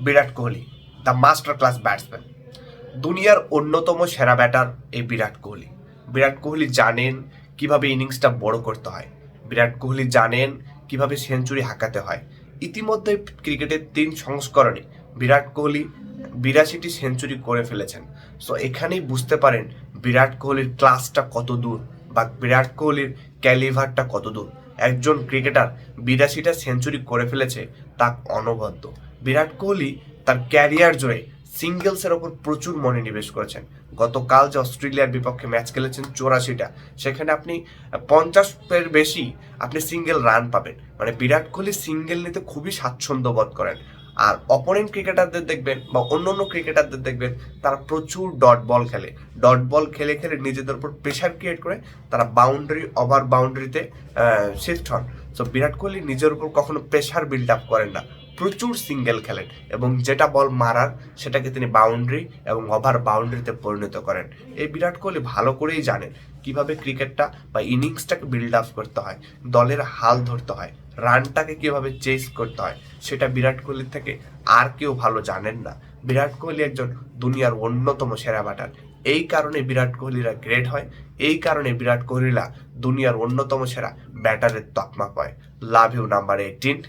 Virat Kohli the master class batsman, দুনিয়ার অন্যতম সেরা ব্যাটার এই বিরাট কোহলি। বিরাট কোহলি জানেন কিভাবে ইনিংসটা বড় করতে হয়। বিরাট কোহলি জানেন কিভাবে সেঞ্চুরি হাঁকাতে হয়। ইতিমধ্যে ক্রিকেটের 3 সংস্করণে বিরাট কোহলি 82টি সেঞ্চুরি করে ফেলেছেন। সো এখানেই বুঝতে পারেন বিরাট কোহলির ক্লাসটা কত দূর বা বিরাট কোহলির ক্যালিভারটা কত দূর। একজন ক্রিকেটার 82টা সেঞ্চুরি করে ফেলেছে তা অনবদ্য। বিরাট কোহলি তার ক্যারিয়ার জুড়ে সিঙ্গেলসের ওপর প্রচুর মনোনিবেশ করেছেন। গতকাল যে অস্ট্রেলিয়ার বিপক্ষে ম্যাচ খেলেছেন 84টা, সেখানে আপনি 50-এর বেশি আপনি সিঙ্গেল রান পাবেন। মানে বিরাট কোহলি সিঙ্গেল নিতে খুবই স্বাচ্ছন্দ্য বোধ করেন। আর অপোনেন্ট ক্রিকেটারদের দেখবেন বা অন্য অন্য ক্রিকেটারদের দেখবেন তারা প্রচুর ডট বল খেলে। ডট বল খেলে খেলে নিজেদের উপর প্রেশার ক্রিয়েট করে তারা বাউন্ডারি ওভার বাউন্ডারিতে শিফট হন। সো বিরাট কোহলি নিজের উপর কখনো প্রেশার বিল্ড আপ করেন না, প্রচুর সিঙ্গেল খেলেন এবং যেটা বল মারার সেটাকে তিনি বাউন্ডারি এবং ওভার বাউন্ডারিতে পরিণত করেন। এই বিরাট কোহলি ভালো করেই জানেন কিভাবে ক্রিকেটটা বা ইনিংসটাকে বিল্ড আপ করতে হয়, দলের হাল ধরতে হয়, রানটাকে কিভাবে চেস করতে হয়, সেটা বিরাট কোহলির থেকে আর কেউ ভালো জানেন না। বিরাট কোহলি একজন দুনিয়ার অন্যতম সেরা ব্যাটার। এই কারণে বিরাট কোহলিরা গ্রেট হয়, এই কারণে বিরাট কোহলিরা দুনিয়ার অন্যতম সেরা ব্যাটারের তকমা পায়। Love you number 18।